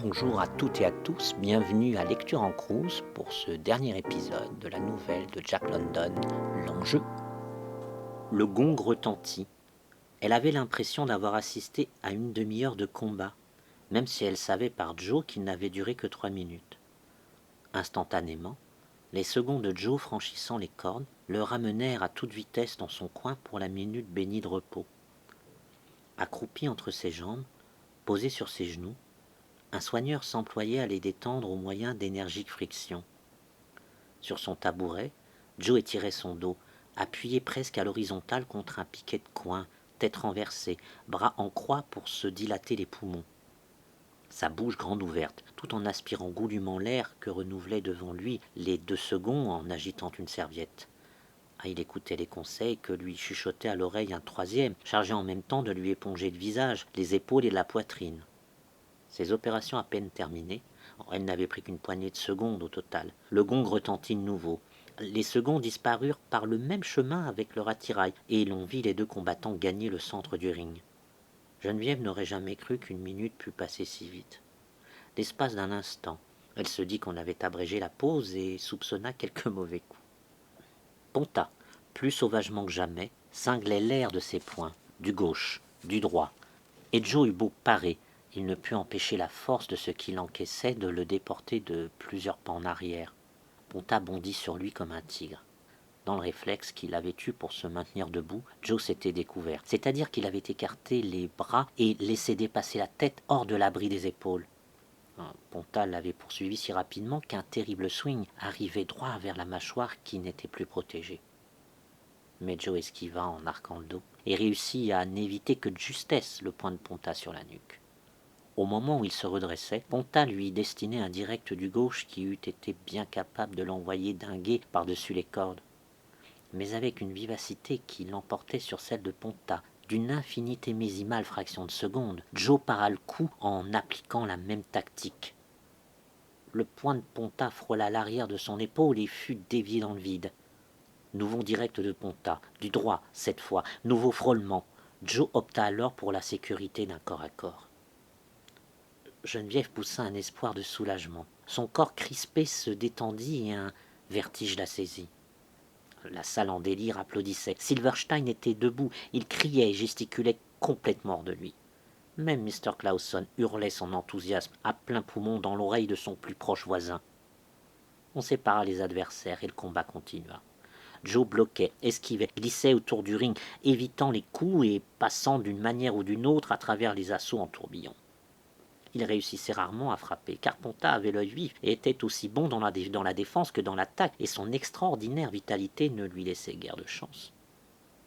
Bonjour à toutes et à tous, bienvenue à Lecture en Crous pour ce dernier épisode de la nouvelle de Jack London, L'Enjeu. Le gong retentit. Elle avait l'impression d'avoir assisté à une demi-heure de combat, même si elle savait par Joe qu'il n'avait duré que 3 minutes. Instantanément, les secondes de Joe franchissant les cordes le ramenèrent à toute vitesse dans son coin pour la minute bénie de repos. Accroupi entre ses jambes, posé sur ses genoux, un soigneur s'employait à les détendre au moyen d'énergiques frictions. Sur son tabouret, Joe étirait son dos, appuyé presque à l'horizontale contre un piquet de coin, tête renversée, bras en croix pour se dilater les poumons. Sa bouche grande ouverte, tout en aspirant goulûment l'air que renouvelaient devant lui les 2 secondes en agitant une serviette. Il écoutait les conseils que lui chuchotait à l'oreille un troisième, chargé en même temps de lui éponger le visage, les épaules et la poitrine. Ces opérations à peine terminées, elle n'avait pris qu'une poignée de secondes au total. Le gong retentit de nouveau. Les secondes disparurent par le même chemin avec leur attirail, et l'on vit les 2 combattants gagner le centre du ring. Geneviève n'aurait jamais cru qu'une minute pût passer si vite. L'espace d'un instant, elle se dit qu'on avait abrégé la pause et soupçonna quelques mauvais coups. Ponta, plus sauvagement que jamais, cinglait l'air de ses poings, du gauche, du droit, et Joe eut beau parer, il ne put empêcher la force de ce qu'il encaissait de le déporter de plusieurs pas en arrière. Ponta bondit sur lui comme un tigre. Dans le réflexe qu'il avait eu pour se maintenir debout, Joe s'était découvert, c'est-à-dire qu'il avait écarté les bras et laissé dépasser la tête hors de l'abri des épaules. Ponta l'avait poursuivi si rapidement qu'un terrible swing arrivait droit vers la mâchoire qui n'était plus protégée. Mais Joe esquiva en arquant le dos et réussit à n'éviter que de justesse le point de Ponta sur la nuque. Au moment où il se redressait, Ponta lui destinait un direct du gauche qui eût été bien capable de l'envoyer dinguer par-dessus les cordes. Mais avec une vivacité qui l'emportait sur celle de Ponta, d'une infinitésimale fraction de seconde, Joe para le coup en appliquant la même tactique. Le poing de Ponta frôla l'arrière de son épaule et fut dévié dans le vide. Nouveau direct de Ponta, du droit cette fois, nouveau frôlement. Joe opta alors pour la sécurité d'un corps à corps. Geneviève poussa un espoir de soulagement. Son corps crispé se détendit et un vertige la saisit. La salle en délire applaudissait. Silverstein était debout. Il criait et gesticulait complètement hors de lui. Même Mr. Clauson hurlait son enthousiasme à plein poumon dans l'oreille de son plus proche voisin. On sépara les adversaires et le combat continua. Joe bloquait, esquivait, glissait autour du ring, évitant les coups et passant d'une manière ou d'une autre à travers les assauts en tourbillon. Il réussissait rarement à frapper, car Ponta avait l'œil vif et était aussi bon dans la défense que dans l'attaque, et son extraordinaire vitalité ne lui laissait guère de chance.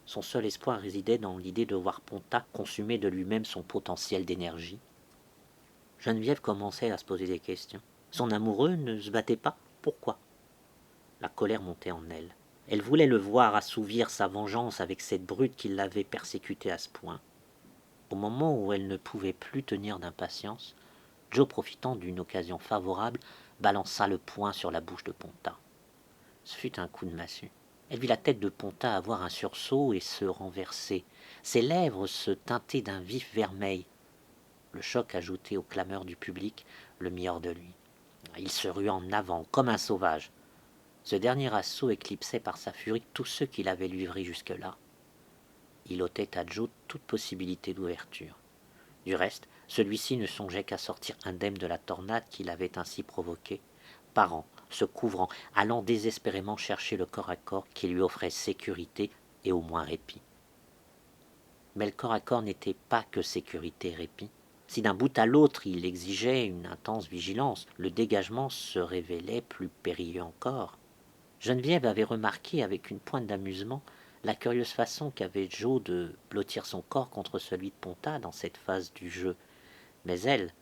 Son seul espoir résidait dans l'idée de voir Ponta consumer de lui-même son potentiel d'énergie. Geneviève commençait à se poser des questions. Son amoureux ne se battait pas. Pourquoi ? La colère montait en elle. Elle voulait le voir assouvir sa vengeance avec cette brute qui l'avait persécutée à ce point. Au moment où elle ne pouvait plus tenir d'impatience, Joe, profitant d'une occasion favorable, balança le poing sur la bouche de Ponta. Ce fut un coup de massue. Elle vit la tête de Ponta avoir un sursaut et se renverser. Ses lèvres se teintaient d'un vif vermeil. Le choc ajoutait aux clameurs du public le mis hors de lui. Il se rua en avant, comme un sauvage. Ce dernier assaut éclipsait par sa furie tous ceux qu'il avait livrés jusque-là. Il ôtait à Joe toute possibilité d'ouverture. Du reste, celui-ci ne songeait qu'à sortir indemne de la tornade qu'il avait ainsi provoquée, parant, se couvrant, allant désespérément chercher le corps à corps qui lui offrait sécurité et au moins répit. Mais le corps à corps n'était pas que sécurité et répit. Si d'un bout à l'autre il exigeait une intense vigilance, le dégagement se révélait plus périlleux encore. Geneviève avait remarqué avec une pointe d'amusement la curieuse façon qu'avait Joe de blottir son corps contre celui de Ponta dans cette phase du jeu. Mais elle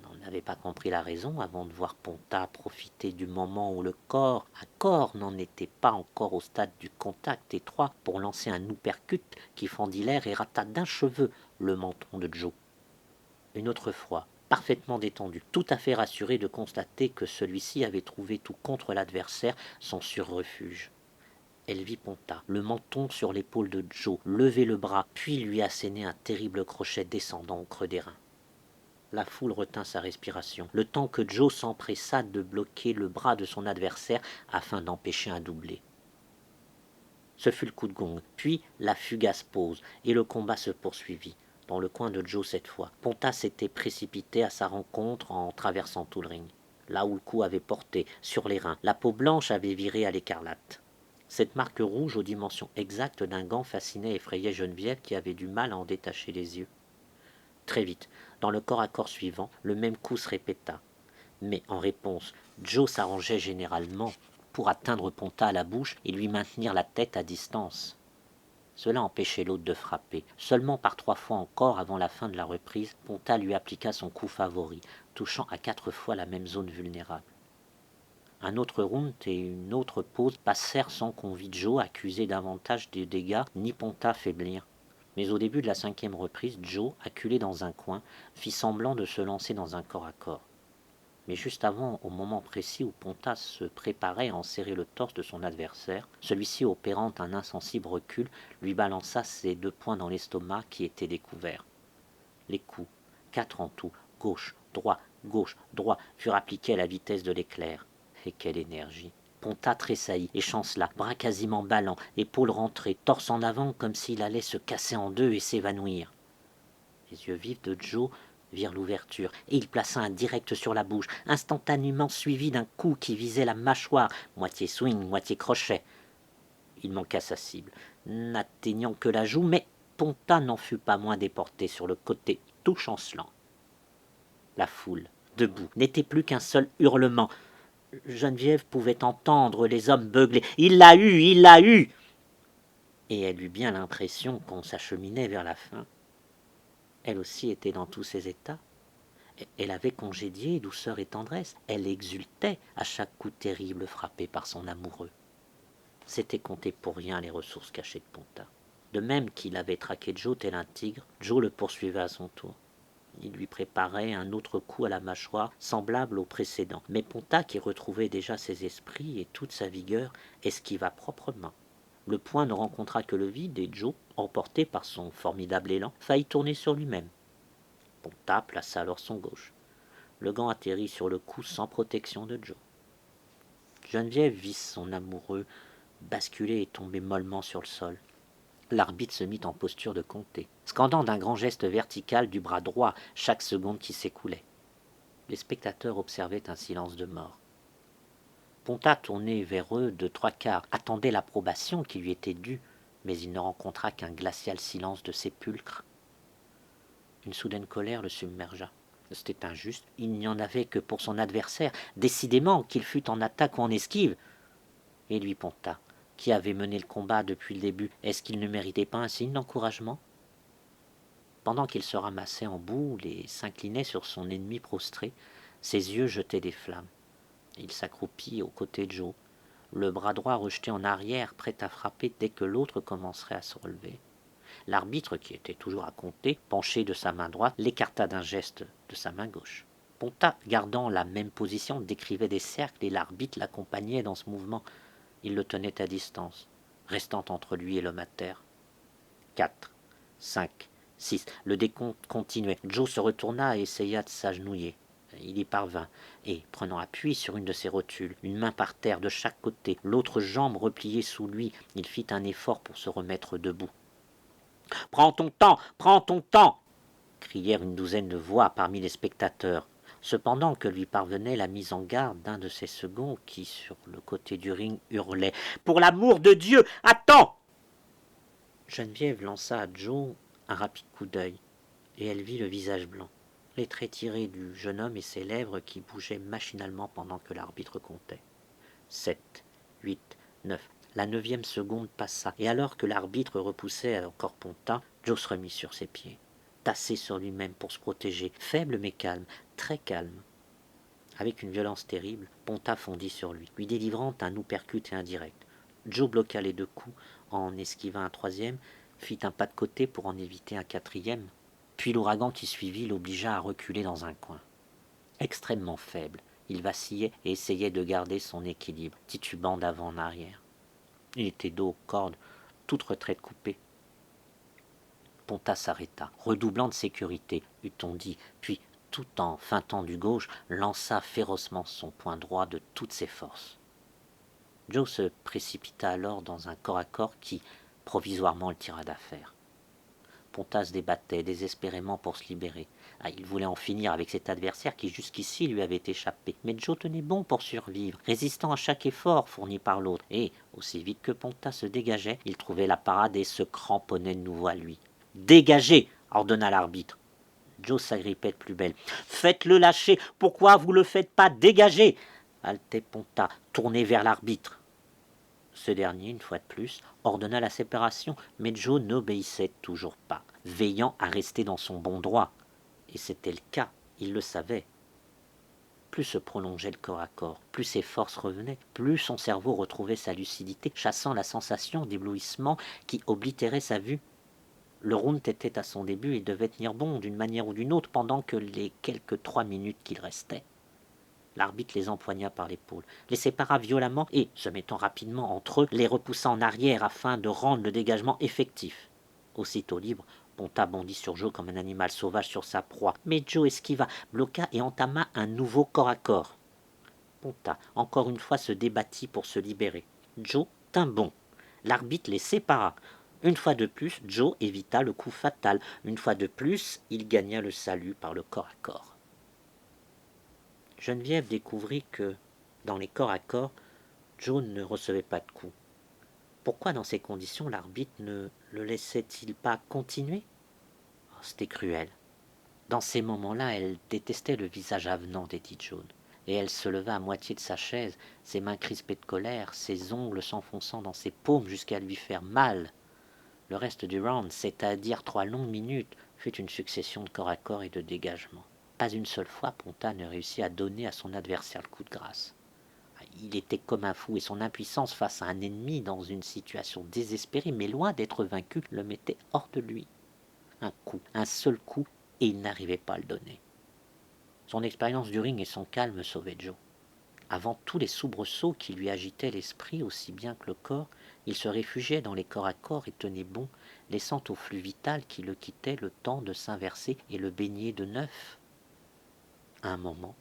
n'en avait pas compris la raison avant de voir Ponta profiter du moment où le corps à corps n'en était pas encore au stade du contact étroit pour lancer un uppercut qui fendit l'air et rata d'un cheveu le menton de Joe. Une autre fois, parfaitement détendu, tout à fait rassuré de constater que celui-ci avait trouvé tout contre l'adversaire son sur-refuge. Elle vit Ponta, le menton sur l'épaule de Joe, lever le bras, puis lui asséner un terrible crochet descendant au creux des reins. La foule retint sa respiration, le temps que Joe s'empressa de bloquer le bras de son adversaire afin d'empêcher un doublé. Ce fut le coup de gong, puis la fugace pause, et le combat se poursuivit. Dans le coin de Joe cette fois, Ponta s'était précipité à sa rencontre en traversant tout le ring. Là où le coup avait porté, sur les reins, la peau blanche avait viré à l'écarlate. Cette marque rouge aux dimensions exactes d'un gant fascinait et effrayait Geneviève qui avait du mal à en détacher les yeux. Très vite, dans le corps à corps suivant, le même coup se répéta. Mais en réponse, Joe s'arrangeait généralement pour atteindre Ponta à la bouche et lui maintenir la tête à distance. Cela empêchait l'autre de frapper. Seulement par 3 fois encore avant la fin de la reprise, Ponta lui appliqua son coup favori, touchant à 4 fois la même zone vulnérable. Un autre round et une autre pause passèrent sans qu'on vît Joe accuser davantage de dégâts ni Ponta faiblir. Mais au début de la 5e reprise, Joe, acculé dans un coin, fit semblant de se lancer dans un corps à corps. Mais juste avant, au moment précis où Ponta se préparait à enserrer le torse de son adversaire, celui-ci, opérant un insensible recul, lui balança ses 2 poings dans l'estomac qui était découvert. Les coups, 4 en tout, gauche, droit, furent appliqués à la vitesse de l'éclair. Et quelle énergie! Ponta tressaillit et chancela, bras quasiment ballants, épaules rentrées, torse en avant comme s'il allait se casser en deux et s'évanouir. Les yeux vifs de Joe virent l'ouverture, et il plaça un direct sur la bouche, instantanément suivi d'un coup qui visait la mâchoire, moitié swing, moitié crochet. Il manqua sa cible, n'atteignant que la joue, mais Ponta n'en fut pas moins déporté sur le côté, tout chancelant. La foule, debout, n'était plus qu'un seul hurlement. Geneviève pouvait entendre les hommes beugler. « Il l'a eu! Il l'a eu !» Et elle eut bien l'impression qu'on s'acheminait vers la fin. Elle aussi était dans tous ses états. Elle avait congédié douceur et tendresse. Elle exultait à chaque coup terrible frappé par son amoureux. C'était compter pour rien les ressources cachées de Ponta. De même qu'il avait traqué Joe tel un tigre, Joe le poursuivait à son tour. Il lui préparait un autre coup à la mâchoire, semblable au précédent. Mais Ponta, qui retrouvait déjà ses esprits et toute sa vigueur, esquiva proprement. Le poing ne rencontra que le vide et Joe, emporté par son formidable élan, faillit tourner sur lui-même. Ponta plaça alors son gauche. Le gant atterrit sur le cou sans protection de Joe. Geneviève vit son amoureux basculer et tomber mollement sur le sol. L'arbitre se mit en posture de compter, scandant d'un grand geste vertical du bras droit chaque seconde qui s'écoulait. Les spectateurs observaient un silence de mort. Ponta, tourné vers eux de 3/4, attendait l'approbation qui lui était due, mais il ne rencontra qu'un glacial silence de sépulcre. Une soudaine colère le submergea. C'était injuste, il n'y en avait que pour son adversaire, décidément qu'il fût en attaque ou en esquive. Et lui, Ponta, qui avait mené le combat depuis le début, est-ce qu'il ne méritait pas un signe d'encouragement? Pendant qu'il se ramassait en boule et s'inclinait sur son ennemi prostré, ses yeux jetaient des flammes. Il s'accroupit aux côtés de Joe, le bras droit rejeté en arrière, prêt à frapper dès que l'autre commencerait à se relever. L'arbitre, qui était toujours à compter, penché de sa main droite, l'écarta d'un geste de sa main gauche. Ponta, gardant la même position, décrivait des cercles et l'arbitre l'accompagnait dans ce mouvement. Il le tenait à distance, restant entre lui et l'homme à terre. 4, 5, 6. Le décompte continuait. Joe se retourna et essaya de s'agenouiller. Il y parvint, et, prenant appui sur une de ses rotules, une main par terre de chaque côté, l'autre jambe repliée sous lui, il fit un effort pour se remettre debout. « Prends ton temps !» crièrent une douzaine de voix parmi les spectateurs, cependant que lui parvenait la mise en garde d'un de ses seconds qui, sur le côté du ring, hurlait « Pour l'amour de Dieu, attends !» Geneviève lança à Joe un rapide coup d'œil, et elle vit le visage blanc, les traits tirés du jeune homme et ses lèvres qui bougeaient machinalement pendant que l'arbitre comptait. 7, 8, 9. La 9e seconde passa, et alors que l'arbitre repoussait encore Ponta, Joe se remit sur ses pieds, tassé sur lui-même pour se protéger, faible mais calme, très calme. Avec une violence terrible, Ponta fondit sur lui délivrant un uppercut et un direct. Joe bloqua les 2 coups, en esquivant un 3e, fit un pas de côté pour en éviter un 4e, puis l'ouragan qui suivit l'obligea à reculer dans un coin. Extrêmement faible, il vacillait et essayait de garder son équilibre, titubant d'avant en arrière. Il était dos aux cordes, toute retraite coupée. Ponta s'arrêta, redoublant de sécurité, eût-on dit, puis, tout en feintant du gauche, lança férocement son poing droit de toutes ses forces. Joe se précipita alors dans un corps-à-corps qui, provisoirement, le tira d'affaire. Ponta se débattait désespérément pour se libérer. Il voulait en finir avec cet adversaire qui jusqu'ici lui avait échappé. Mais Joe tenait bon pour survivre, résistant à chaque effort fourni par l'autre. Et, aussi vite que Ponta se dégageait, il trouvait la parade et se cramponnait de nouveau à lui. « Dégagez !» ordonna l'arbitre. Joe s'agrippait de plus belle. « Faites-le lâcher. Pourquoi vous le faites pas dégager ?» haletait Ponta, tourné vers l'arbitre. Ce dernier, une fois de plus, ordonna la séparation, mais Joe n'obéissait toujours pas, veillant à rester dans son bon droit. Et c'était le cas, il le savait. Plus se prolongeait le corps à corps, plus ses forces revenaient, plus son cerveau retrouvait sa lucidité, chassant la sensation d'éblouissement qui oblitérait sa vue. Le round était à son début et devait tenir bon d'une manière ou d'une autre pendant que les quelques 3 minutes qu'il restait. L'arbitre les empoigna par l'épaule, les sépara violemment et, se mettant rapidement entre eux, les repoussa en arrière afin de rendre le dégagement effectif. Aussitôt libre, Ponta bondit sur Joe comme un animal sauvage sur sa proie, mais Joe esquiva, bloqua et entama un nouveau corps à corps. Ponta, encore une fois, se débattit pour se libérer. Joe tint bon. L'arbitre les sépara. Une fois de plus, Joe évita le coup fatal. Une fois de plus, il gagna le salut par le corps à corps. Geneviève découvrit que, dans les corps à corps, Joe ne recevait pas de coups. Pourquoi, dans ces conditions, l'arbitre ne le laissait-il pas continuer ? C'était cruel. Dans ces moments-là, elle détestait le visage avenant d'Eddie Jones, et elle se leva à moitié de sa chaise, ses mains crispées de colère, ses ongles s'enfonçant dans ses paumes jusqu'à lui faire mal. Le reste du round, c'est-à-dire 3 longues minutes, fut une succession de corps à corps et de dégagements. Pas une seule fois, Ponta ne réussit à donner à son adversaire le coup de grâce. Il était comme un fou et son impuissance face à un ennemi dans une situation désespérée, mais loin d'être vaincu, le mettait hors de lui. Un coup, un seul coup, et il n'arrivait pas à le donner. Son expérience du ring et son calme sauvaient Joe. Avant tous les soubresauts qui lui agitaient l'esprit aussi bien que le corps, il se réfugiait dans les corps à corps et tenait bon, laissant au flux vital qui le quittait le temps de s'inverser et le baigner de neuf. À un moment,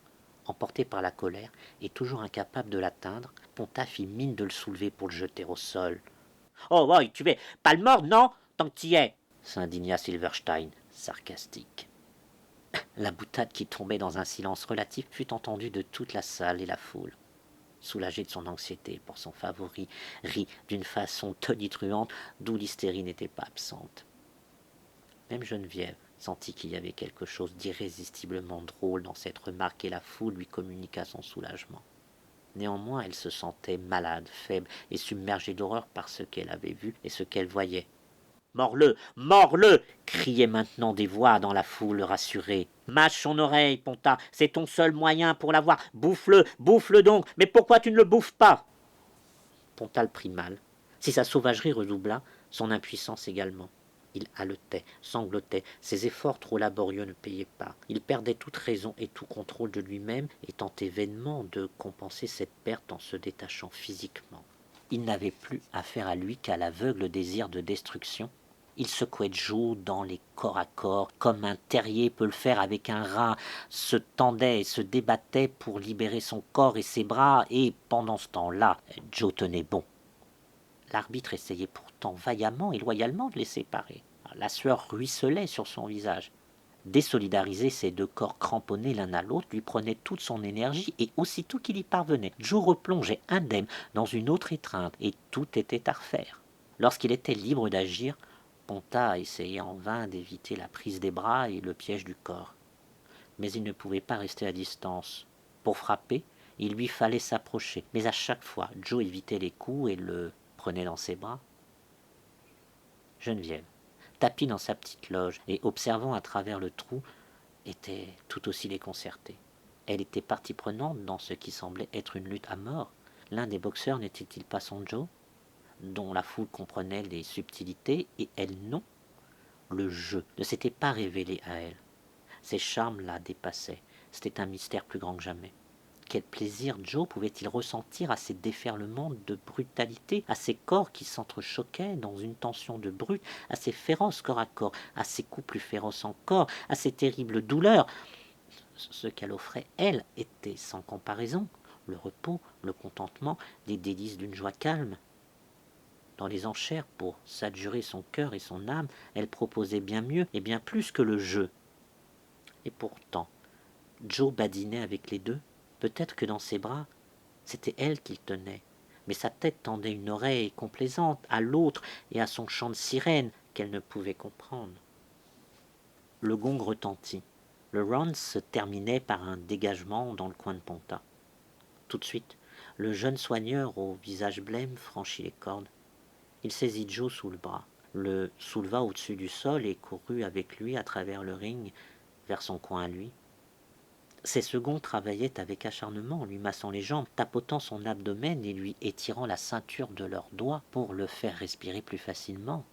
emporté par la colère et toujours incapable de l'atteindre, Ponta fit mine de le soulever pour le jeter au sol. « Oh, ouais, tu es pas le mort, non, tant que t'y es !» s'indigna Silverstein, sarcastique. La boutade qui tombait dans un silence relatif fut entendue de toute la salle et la foule. Soulagé de son anxiété pour son favori, rit d'une façon tonitruante d'où l'hystérie n'était pas absente. Même Geneviève sentit qu'il y avait quelque chose d'irrésistiblement drôle dans cette remarque et la foule lui communiqua son soulagement. Néanmoins, elle se sentait malade, faible et submergée d'horreur par ce qu'elle avait vu et ce qu'elle voyait. « Mords-le, mords-le » criaient maintenant des voix dans la foule rassurée. « Mâche son oreille, Ponta, c'est ton seul moyen pour l'avoir. Bouffe-le, bouffe-le donc, mais pourquoi tu ne le bouffes pas ?» Ponta le prit mal. Si sa sauvagerie redoubla, son impuissance également. Il haletait, sanglotait, ses efforts trop laborieux ne payaient pas. Il perdait toute raison et tout contrôle de lui-même et tentait vainement de compenser cette perte en se détachant physiquement. Il n'avait plus affaire à lui qu'à l'aveugle désir de destruction. Il secouait Joe dans les corps à corps, comme un terrier peut le faire avec un rat, se tendait et se débattait pour libérer son corps et ses bras, et pendant ce temps-là, Joe tenait bon. L'arbitre essayait pourtant vaillamment et loyalement de les séparer. La sueur ruisselait sur son visage. Désolidariser ces deux corps cramponnés l'un à l'autre lui prenait toute son énergie et aussitôt qu'il y parvenait, Joe replongeait indemne dans une autre étreinte et tout était à refaire. Lorsqu'il était libre d'agir, Ponta essayait en vain d'éviter la prise des bras et le piège du corps. Mais il ne pouvait pas rester à distance. Pour frapper, il lui fallait s'approcher, mais à chaque fois, Joe évitait les coups et le prenait dans ses bras. Geneviève, tapie dans sa petite loge et observant à travers le trou, était tout aussi déconcertée. Elle était partie prenante dans ce qui semblait être une lutte à mort. L'un des boxeurs n'était-il pas son Joe, dont la foule comprenait les subtilités et elle non? Le jeu ne s'était pas révélé à elle. Ses charmes la dépassaient. C'était un mystère plus grand que jamais. Quel plaisir Joe pouvait-il ressentir à ces déferlements de brutalité, à ces corps qui s'entrechoquaient dans une tension de brute, à ces féroces corps à corps, à ces coups plus féroces encore, à ces terribles douleurs. ce qu'elle offrait, elle, était sans comparaison le repos, le contentement, les délices d'une joie calme. Dans les enchères, pour s'adjurer son cœur et son âme, elle proposait bien mieux et bien plus que le jeu. Et pourtant, Joe badinait avec les deux. Peut-être que dans ses bras, c'était elle qu'il tenait, mais sa tête tendait une oreille complaisante à l'autre et à son chant de sirène qu'elle ne pouvait comprendre. Le gong retentit. Le round se terminait par un dégagement dans le coin de Ponta. Tout de suite, le jeune soigneur au visage blême franchit les cordes. Il saisit Joe sous le bras, le souleva au-dessus du sol et courut avec lui à travers le ring vers son coin à lui. Ses seconds travaillaient avec acharnement, lui massant les jambes, tapotant son abdomen et lui étirant la ceinture de leurs doigts pour le faire respirer plus facilement.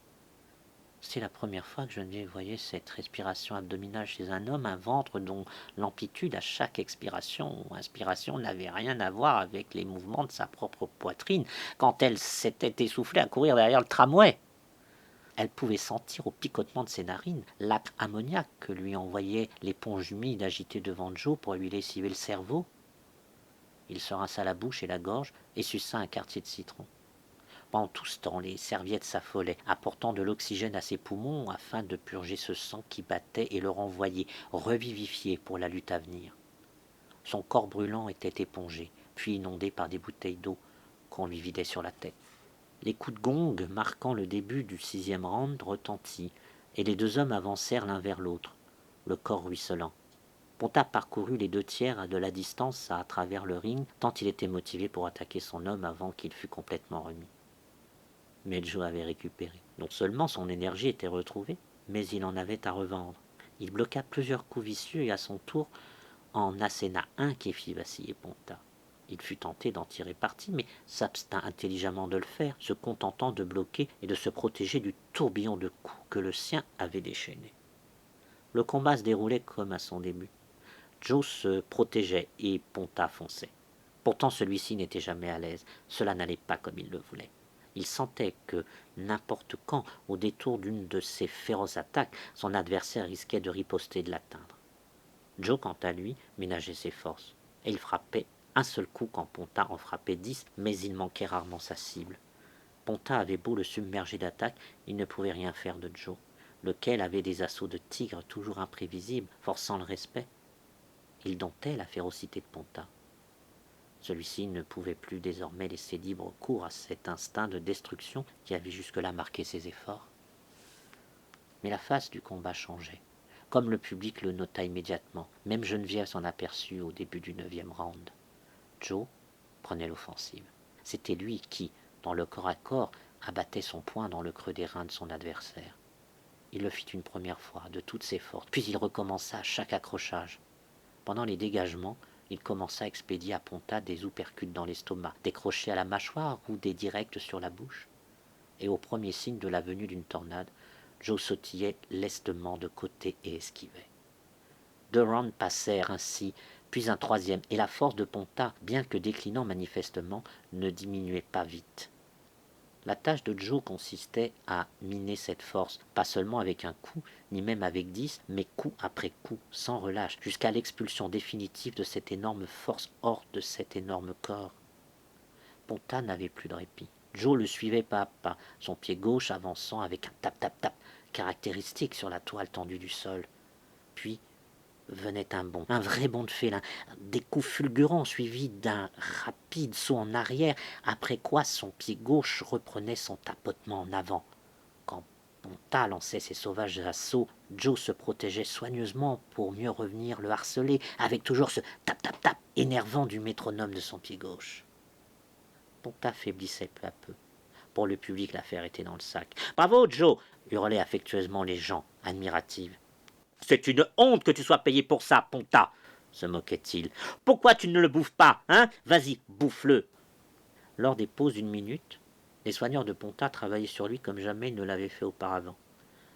C'est la première fois que Geneviève voyait cette respiration abdominale chez un homme, un ventre dont l'amplitude à chaque expiration ou inspiration n'avait rien à voir avec les mouvements de sa propre poitrine quand elle s'était essoufflée à courir derrière le tramway. Elle pouvait sentir au picotement de ses narines l'âcre ammoniaque que lui envoyait l'éponge humide agitée devant Joe pour lui lessiver le cerveau. Il se rinça la bouche et la gorge et suça un quartier de citron. Pendant tout ce temps, les serviettes s'affolaient, apportant de l'oxygène à ses poumons afin de purger ce sang qui battait et le renvoyer, revivifié pour la lutte à venir. Son corps brûlant était épongé, puis inondé par des bouteilles d'eau qu'on lui vidait sur la tête. Les coups de gong marquant le début du 6e round retentit, et les deux hommes avancèrent l'un vers l'autre, le corps ruisselant. Ponta parcourut les 2/3 de la distance à travers le ring, tant il était motivé pour attaquer son homme avant qu'il fût complètement remis. Mais Joe avait récupéré. Non seulement son énergie était retrouvée, mais il en avait à revendre. Il bloqua plusieurs coups vicieux et à son tour en asséna un qui fit vaciller Ponta. Il fut tenté d'en tirer parti, mais s'abstint intelligemment de le faire, se contentant de bloquer et de se protéger du tourbillon de coups que le sien avait déchaîné. Le combat se déroulait comme à son début. Joe se protégeait et Ponta fonçait. Pourtant celui-ci n'était jamais à l'aise, cela n'allait pas comme il le voulait. Il sentait que, n'importe quand, au détour d'une de ces féroces attaques, son adversaire risquait de riposter et de l'atteindre. Joe, quant à lui, ménageait ses forces, et il frappait un seul coup quand Ponta en frappait 10, mais il manquait rarement sa cible. Ponta avait beau le submerger d'attaques, il ne pouvait rien faire de Joe, lequel avait des assauts de tigre toujours imprévisibles, forçant le respect. Il domptait la férocité de Ponta. Celui-ci ne pouvait plus désormais laisser libre cours à cet instinct de destruction qui avait jusque-là marqué ses efforts. Mais la face du combat changeait. Comme le public le nota immédiatement, même Geneviève s'en aperçut au début du 9e round. Joe prenait l'offensive. C'était lui qui, dans le corps à corps, abattait son poing dans le creux des reins de son adversaire. Il le fit une première fois, de toutes ses forces, puis il recommença à chaque accrochage. Pendant les dégagements, il commença à expédier à Ponta des uppercuts dans l'estomac, des crochets à la mâchoire ou des directs sur la bouche. Et au premier signe de la venue d'une tornade, Joe sautillait lestement de côté et esquivait. 2 rounds passèrent ainsi, puis un 3e, et la force de Ponta, bien que déclinant manifestement, ne diminuait pas vite. La tâche de Joe consistait à miner cette force, pas seulement avec un coup, ni même avec 10, mais coup après coup, sans relâche, jusqu'à l'expulsion définitive de cette énorme force hors de cet énorme corps. Ponta n'avait plus de répit. Joe le suivait pas à pas, son pied gauche avançant avec un tap-tap-tap caractéristique sur la toile tendue du sol. Puis venait un bond, un vrai bond de félin, des coups fulgurants suivis d'un rapide saut en arrière, après quoi son pied gauche reprenait son tapotement en avant. Quand Ponta lançait ses sauvages assauts, Joe se protégeait soigneusement pour mieux revenir le harceler, avec toujours ce tap-tap-tap énervant du métronome de son pied gauche. Ponta faiblissait peu à peu. Pour le public, l'affaire était dans le sac. « Bravo, Joe !» hurlaient affectueusement les gens, admiratifs. « C'est une honte que tu sois payé pour ça, Ponta !» se moquait-il. « Pourquoi tu ne le bouffes pas, hein? Vas-y, bouffe-le !» Lors des pauses d'une minute, les soigneurs de Ponta travaillaient sur lui comme jamais ils ne l'avaient fait auparavant.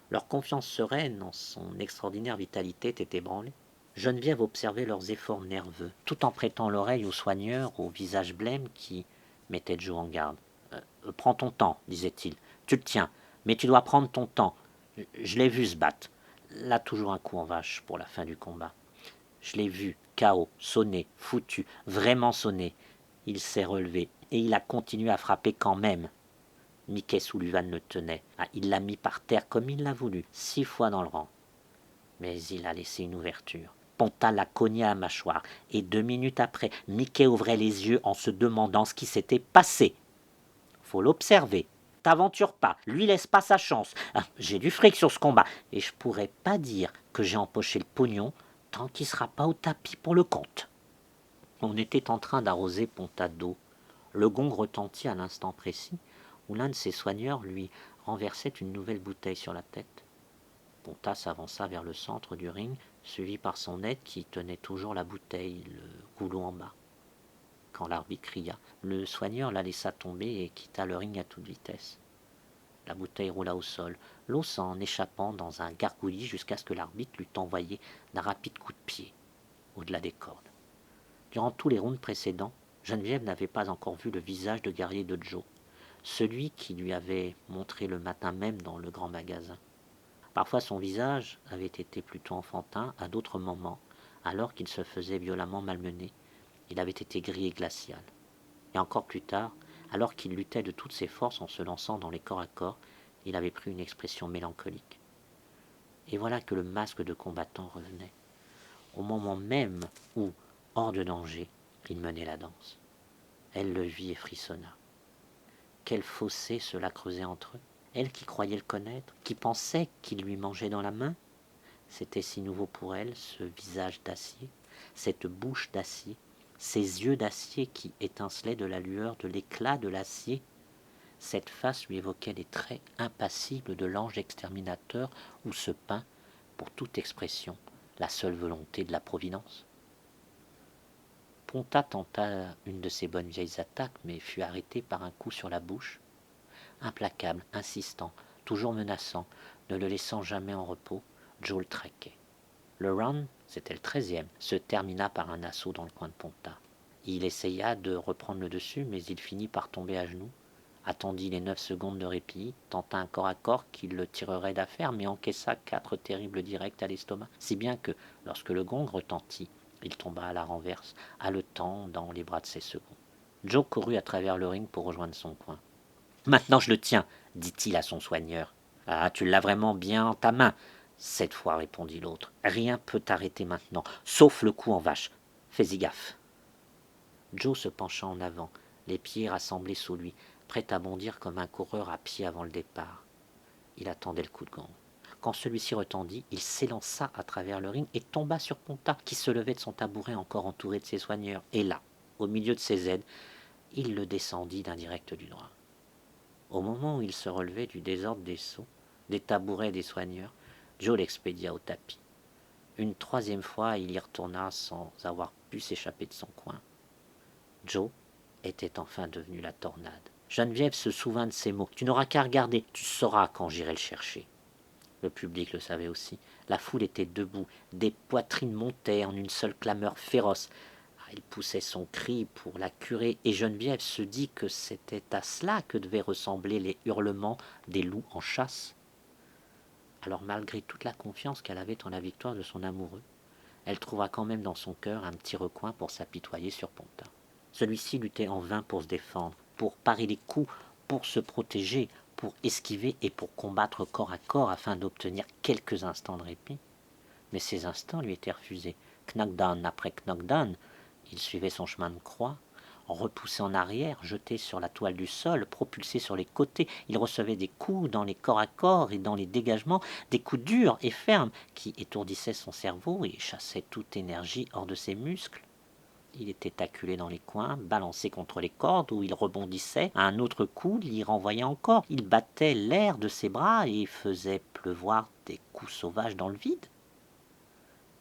Leur confiance sereine en son extraordinaire vitalité était ébranlée. Geneviève observait leurs efforts nerveux, tout en prêtant l'oreille aux soigneurs au visage blême qui mettaient Joe en garde. Prends ton temps, disait-il. Tu le tiens, mais tu dois prendre ton temps. Je l'ai vu se battre. Là, toujours un coup en vache pour la fin du combat. Je l'ai vu, KO, sonné, foutu, vraiment sonné. Il s'est relevé et il a continué à frapper quand même. Mickey Sullivan le tenait. Ah, il l'a mis par terre comme il l'a voulu, 6 fois dans le rang. Mais il a laissé une ouverture. Ponta l'a cogné à la mâchoire, et 2 minutes après, Mickey ouvrait les yeux en se demandant ce qui s'était passé. Faut l'observer. T'aventures pas, lui laisse pas sa chance. Ah, j'ai du fric sur ce combat, et je pourrais pas dire que j'ai empoché le pognon tant qu'il sera pas au tapis pour le compte. On était en train d'arroser Ponta d'eau. Le gong retentit à l'instant précis où l'un de ses soigneurs lui renversait une nouvelle bouteille sur la tête. Ponta s'avança vers le centre du ring, suivi par son aide qui tenait toujours la bouteille, le goulot en bas. Quand l'arbitre cria, le soigneur la laissa tomber et quitta le ring à toute vitesse. La bouteille roula au sol, l'eau s'en échappant dans un gargouillis jusqu'à ce que l'arbitre l'eût envoyé d'un rapide coup de pied au-delà des cordes. Durant tous les rounds précédents, Geneviève n'avait pas encore vu le visage de guerrier de Joe, celui qui lui avait montré le matin même dans le grand magasin. Parfois son visage avait été plutôt enfantin, à d'autres moments, alors qu'il se faisait violemment malmener, il avait été gris et glacial. Et encore plus tard, alors qu'il luttait de toutes ses forces en se lançant dans les corps à corps, il avait pris une expression mélancolique. Et voilà que le masque de combattant revenait, au moment même où, hors de danger, il menait la danse. Elle le vit et frissonna. Quel fossé cela creusait entre eux. Elle qui croyait le connaître, qui pensait qu'il lui mangeait dans la main. C'était si nouveau pour elle, ce visage d'acier, cette bouche d'acier, ces yeux d'acier qui étincelaient de la lueur, de l'éclat de l'acier. Cette face lui évoquait les traits impassibles de l'ange exterminateur où se peint, pour toute expression, la seule volonté de la Providence. Ponta tenta une de ses bonnes vieilles attaques, mais fut arrêté par un coup sur la bouche. Implacable, insistant, toujours menaçant, ne le laissant jamais en repos, Joe le traquait. Le round, c'était le 13e, se termina par un assaut dans le coin de Ponta. Il essaya de reprendre le dessus, mais il finit par tomber à genoux, attendit les 9 secondes de répit, tenta un corps à corps qui le tirerait d'affaire, mais encaissa 4 terribles directs à l'estomac, si bien que, lorsque le gong retentit, il tomba à la renverse, haletant dans les bras de ses seconds. Joe courut à travers le ring pour rejoindre son coin. « Maintenant je le tiens, dit-il à son soigneur. « Ah, tu l'as vraiment bien en ta main. » Cette fois, répondit l'autre. « Rien peut t'arrêter maintenant, sauf le coup en vache. Fais-y gaffe. » Joe se pencha en avant, les pieds rassemblés sous lui, prêt à bondir comme un coureur à pied avant le départ. Il attendait le coup de gong. Quand celui-ci retendit, il s'élança à travers le ring et tomba sur Ponta, qui se levait de son tabouret encore entouré de ses soigneurs. Et là, au milieu de ses aides, il le descendit d'un direct du droit. Au moment où il se relevait du désordre des seaux, des tabourets et des soigneurs, Joe l'expédia au tapis. Une 3e fois, il y retourna sans avoir pu s'échapper de son coin. Joe était enfin devenu la tornade. Geneviève se souvint de ces mots. « Tu n'auras qu'à regarder, tu sauras quand j'irai le chercher. » Le public le savait aussi. La foule était debout, des poitrines montaient en une seule clameur féroce. Il poussait son cri pour la curer, et Geneviève se dit que c'était à cela que devaient ressembler les hurlements des loups en chasse. Alors malgré toute la confiance qu'elle avait en la victoire de son amoureux, elle trouva quand même dans son cœur un petit recoin pour s'apitoyer sur Ponta. Celui-ci luttait en vain pour se défendre, pour parer les coups, pour se protéger, pour esquiver et pour combattre corps à corps afin d'obtenir quelques instants de répit. Mais ces instants lui étaient refusés. Knockdown après knockdown, il suivait son chemin de croix, repoussé en arrière, jeté sur la toile du sol, propulsé sur les côtés. Il recevait des coups dans les corps à corps et dans les dégagements, des coups durs et fermes qui étourdissaient son cerveau et chassaient toute énergie hors de ses muscles. Il était acculé dans les coins, balancé contre les cordes où il rebondissait. À un autre coup, l'y renvoyait encore. Il battait l'air de ses bras et faisait pleuvoir des coups sauvages dans le vide.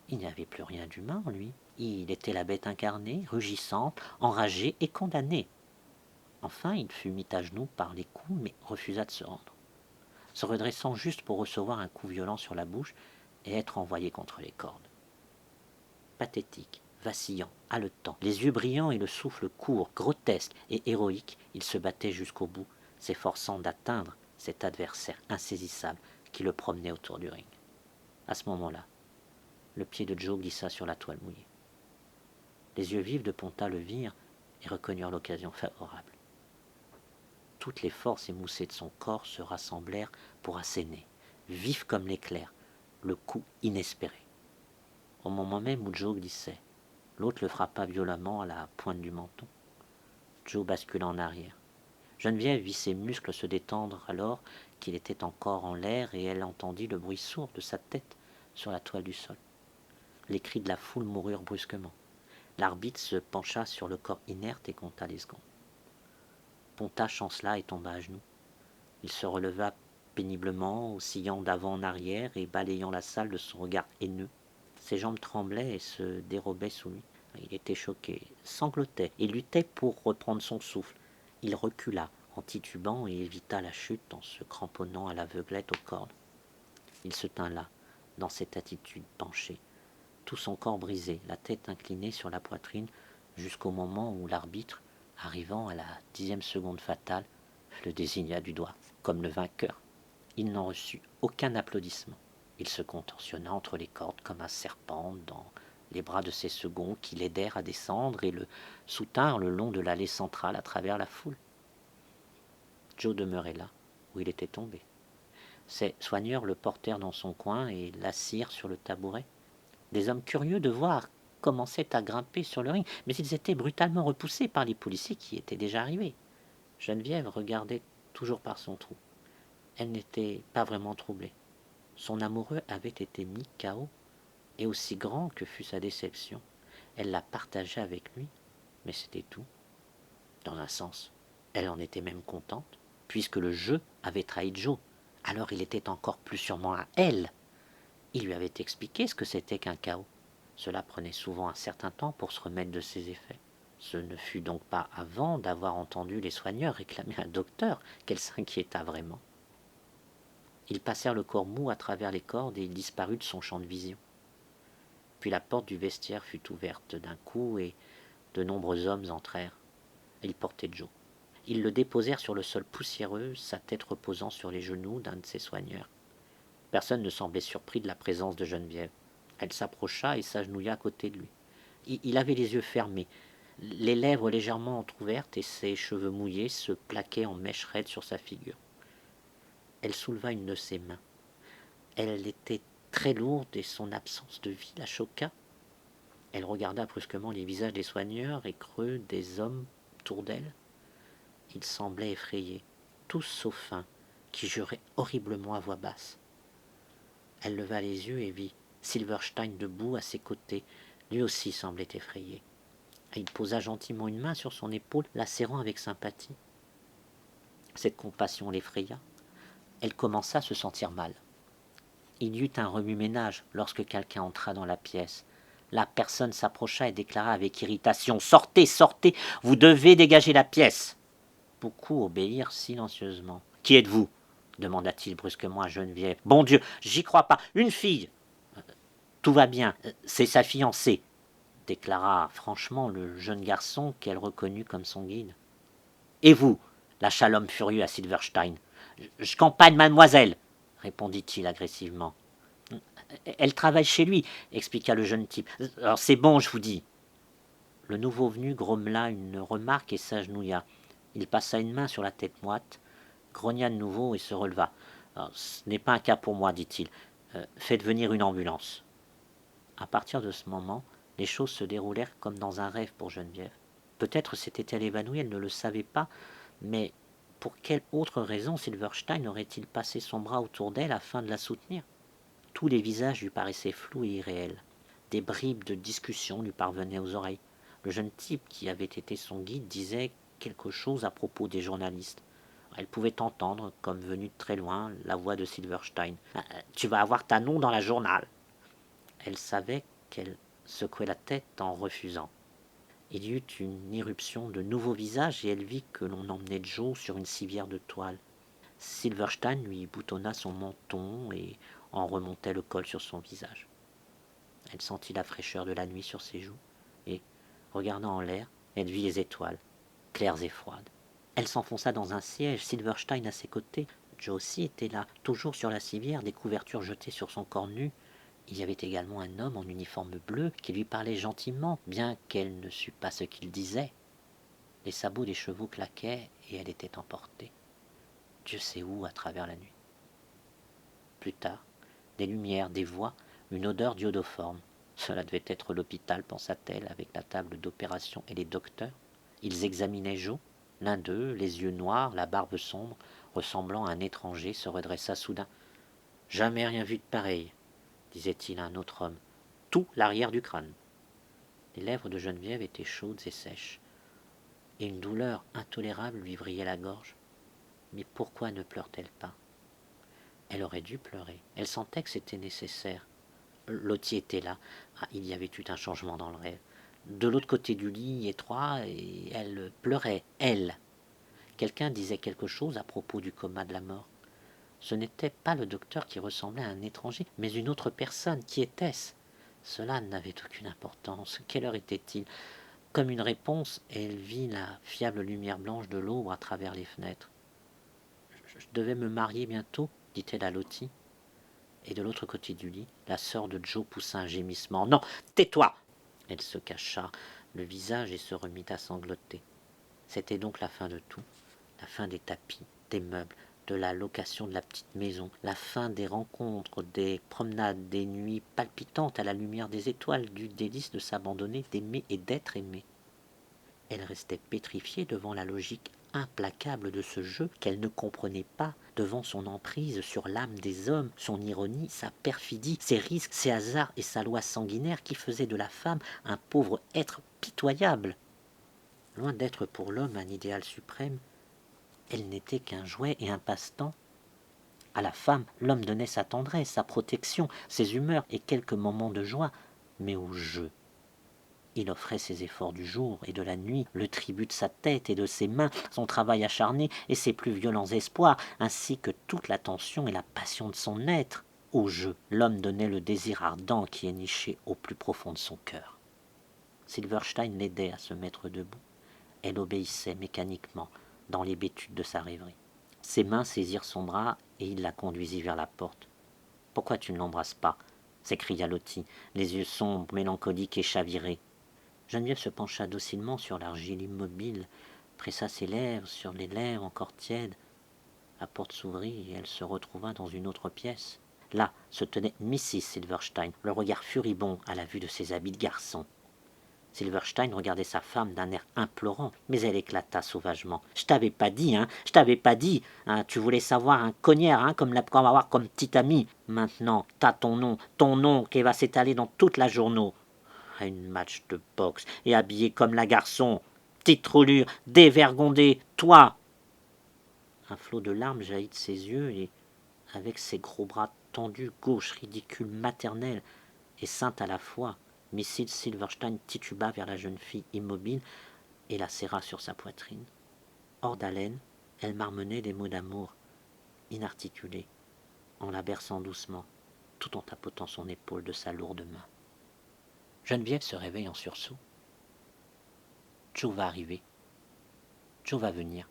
Il n'y avait plus rien d'humain en lui. Il était la bête incarnée, rugissante, enragée et condamnée. Enfin, il fut mis à genoux par les coups, mais refusa de se rendre, se redressant juste pour recevoir un coup violent sur la bouche et être envoyé contre les cordes. Pathétique, vacillant, haletant, les yeux brillants et le souffle court, grotesque et héroïque, il se battait jusqu'au bout, s'efforçant d'atteindre cet adversaire insaisissable qui le promenait autour du ring. À ce moment-là, Le pied de Joe glissa sur la toile mouillée. Les yeux vifs de Ponta le virent et reconnurent l'occasion favorable. Toutes les forces émoussées de son corps se rassemblèrent pour asséner, vif comme l'éclair, le coup inespéré. Au moment même où Joe glissait, l'autre le frappa violemment à la pointe du menton. Joe bascula en arrière. Geneviève vit ses muscles se détendre alors qu'il était encore en l'air et elle entendit le bruit sourd de sa tête sur la toile du sol. Les cris de la foule moururent brusquement. L'arbitre se pencha sur le corps inerte et compta les secondes. Ponta chancela et tomba à genoux. Il se releva péniblement, oscillant d'avant en arrière et balayant la salle de son regard haineux. Ses jambes tremblaient et se dérobaient sous lui. Il était choqué, sanglotait et luttait pour reprendre son souffle. Il recula en titubant et évita la chute en se cramponnant à l'aveuglette aux cordes. Il se tint là, dans cette attitude penchée, tout son corps brisé, la tête inclinée sur la poitrine, jusqu'au moment où l'arbitre, arrivant à la 10e seconde fatale, le désigna du doigt comme le vainqueur. Il n'en reçut aucun applaudissement. Il se contorsionna entre les cordes comme un serpent dans les bras de ses seconds qui l'aidèrent à descendre et le soutinrent le long de l'allée centrale à travers la foule. Joe demeurait là où il était tombé. Ses soigneurs le portèrent dans son coin et l'assirent sur le tabouret. Des hommes curieux de voir commençaient à grimper sur le ring, mais ils étaient brutalement repoussés par les policiers qui étaient déjà arrivés. Geneviève regardait toujours par son trou. Elle n'était pas vraiment troublée. Son amoureux avait été mis KO, et aussi grand que fût sa déception, elle la partageait avec lui, mais c'était tout. Dans un sens, elle en était même contente, puisque le jeu avait trahi Joe. Alors il était encore plus sûrement à elle. Il lui avait expliqué ce que c'était qu'un chaos. Cela prenait souvent un certain temps pour se remettre de ses effets. Ce ne fut donc pas avant d'avoir entendu les soigneurs réclamer un docteur qu'elle s'inquiéta vraiment. Ils passèrent le corps mou à travers les cordes et il disparut de son champ de vision. Puis la porte du vestiaire fut ouverte d'un coup et de nombreux hommes entrèrent. Ils portaient Joe. Ils le déposèrent sur le sol poussiéreux, sa tête reposant sur les genoux d'un de ses soigneurs. Personne ne semblait surpris de la présence de Geneviève. Elle s'approcha et s'agenouilla à côté de lui. Il avait les yeux fermés, les lèvres légèrement entr'ouvertes et ses cheveux mouillés se plaquaient en mèches raides sur sa figure. Elle souleva une de ses mains. Elle était très lourde et son absence de vie la choqua. Elle regarda brusquement les visages des soigneurs et creux des hommes autour d'elle. Ils semblaient effrayés, tous sauf un, qui jurait horriblement à voix basse. Elle leva les yeux et vit Silverstein debout à ses côtés. Lui aussi semblait effrayé. Il posa gentiment une main sur son épaule, la serrant avec sympathie. Cette compassion l'effraya. Elle commença à se sentir mal. Il y eut un remue-ménage lorsque quelqu'un entra dans la pièce. La personne s'approcha et déclara avec irritation « Sortez, sortez, vous devez dégager la pièce !» Beaucoup obéirent silencieusement. « Qui êtes-vous » demanda-t-il brusquement à Geneviève. « Bon Dieu, j'y crois pas, une fille !»« Tout va bien, c'est sa fiancée » déclara franchement le jeune garçon qu'elle reconnut comme son guide. « Et vous » lâcha l'homme furieux à Silverstein. « Je campagne, mademoiselle » répondit-il agressivement. « Elle travaille chez lui » expliqua le jeune type. « Alors c'est bon, je vous dis. » Le nouveau venu grommela une remarque et s'agenouilla. Il passa une main sur la tête moite, grogna de nouveau et se releva. « Ce n'est pas un cas pour moi, dit-il. Faites venir une ambulance. » À partir de ce moment, les choses se déroulèrent comme dans un rêve pour Geneviève. Peut-être s'était-elle évanouie, elle ne le savait pas, mais pour quelle autre raison Silverstein aurait-il passé son bras autour d'elle afin de la soutenir ? Tous les visages lui paraissaient flous et irréels. Des bribes de discussion lui parvenaient aux oreilles. Le jeune type qui avait été son guide disait quelque chose à propos des journalistes. Elle pouvait entendre, comme venue de très loin, la voix de Silverstein. « Tu vas avoir ta nom dans la journal !» Elle savait qu'elle secouait la tête en refusant. Il y eut une irruption de nouveaux visages et elle vit que l'on emmenait Joe sur une civière de toile. Silverstein lui boutonna son menton et en remontait le col sur son visage. Elle sentit la fraîcheur de la nuit sur ses joues et, regardant en l'air, elle vit les étoiles, claires et froides. Elle s'enfonça dans un siège, Silverstein à ses côtés. Joe aussi était là, toujours sur la civière, des couvertures jetées sur son corps nu. Il y avait également un homme en uniforme bleu qui lui parlait gentiment, bien qu'elle ne sût pas ce qu'il disait. Les sabots des chevaux claquaient et elle était emportée. Dieu sait où à travers la nuit. Plus tard, des lumières, des voix, une odeur d'iodoforme. Cela devait être l'hôpital, pensa-t-elle, avec la table d'opération et les docteurs. Ils examinaient Joe. L'un d'eux, les yeux noirs, la barbe sombre, ressemblant à un étranger, se redressa soudain. « Jamais rien vu de pareil, disait-il à un autre homme. Tout l'arrière du crâne. Les lèvres de Geneviève étaient chaudes et sèches, et une douleur intolérable lui vrillait la gorge. Mais pourquoi ne pleure-t-elle pas? Elle aurait dû pleurer. Elle sentait que c'était nécessaire. Lottie était là. Ah, il y avait eu un changement dans le rêve. De l'autre côté du lit étroit, et elle pleurait, elle. Quelqu'un disait quelque chose à propos du coma de la mort. Ce n'était pas le docteur qui ressemblait à un étranger, mais une autre personne. Qui était-ce? Cela n'avait aucune importance. Quelle heure était-il? Comme une réponse, elle vit la fiable lumière blanche de l'aube à travers les fenêtres. Je devais me marier bientôt, dit-elle à Lottie. Et de l'autre côté du lit, la sœur de Joe poussa un gémissement. « Non, tais-toi !» Elle se cacha le visage et se remit à sangloter. C'était donc la fin de tout, la fin des tapis, des meubles, de la location de la petite maison, la fin des rencontres, des promenades, des nuits palpitantes à la lumière des étoiles, du délice de s'abandonner, d'aimer et d'être aimée. Elle restait pétrifiée devant la logique implacable de ce jeu qu'elle ne comprenait pas, devant son emprise sur l'âme des hommes, son ironie, sa perfidie, ses risques, ses hasards et sa loi sanguinaire qui faisait de la femme un pauvre être pitoyable. Loin d'être pour l'homme un idéal suprême, elle n'était qu'un jouet et un passe-temps. À la femme, l'homme donnait sa tendresse, sa protection, ses humeurs et quelques moments de joie, mais au jeu. Il offrait ses efforts du jour et de la nuit, le tribut de sa tête et de ses mains, son travail acharné et ses plus violents espoirs, ainsi que toute l'attention et la passion de son être. Au jeu, l'homme donnait le désir ardent qui est niché au plus profond de son cœur. Silverstein l'aidait à se mettre debout. Elle obéissait mécaniquement dans l'hébétude de sa rêverie. Ses mains saisirent son bras et il la conduisit vers la porte. « Pourquoi tu ne l'embrasses pas ?» s'écria Lottie, les yeux sombres, mélancoliques et chavirés. Geneviève se pencha docilement sur l'argile immobile, pressa ses lèvres sur les lèvres encore tièdes. La porte s'ouvrit et elle se retrouva dans une autre pièce. Là se tenait Mrs. Silverstein, le regard furibond à la vue de ses habits de garçon. Silverstein regardait sa femme d'un air implorant, mais elle éclata sauvagement. « Je t'avais pas dit, hein, je t'avais pas dit, hein, tu voulais savoir un cognard, hein, comme la pour avoir comme petit ami. Maintenant, t'as ton nom qui va s'étaler dans toute la journaux. À une match de boxe, et habillé comme la garçon. Petite roulure, dévergondée, toi !» Un flot de larmes jaillit de ses yeux, et avec ses gros bras tendus, gauche, ridicule, maternelle et sainte à la fois, Mrs. Silverstein tituba vers la jeune fille immobile et la serra sur sa poitrine. Hors d'haleine, elle marmonnait des mots d'amour, inarticulés, en la berçant doucement, tout en tapotant son épaule de sa lourde main. Geneviève se réveille en sursaut. Joe va arriver. Joe va venir.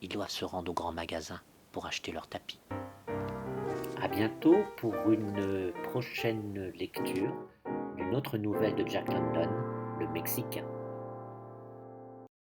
Ils doivent se rendre au grand magasin pour acheter leur tapis. À bientôt pour une prochaine lecture d'une autre nouvelle de Jack London, le Mexicain.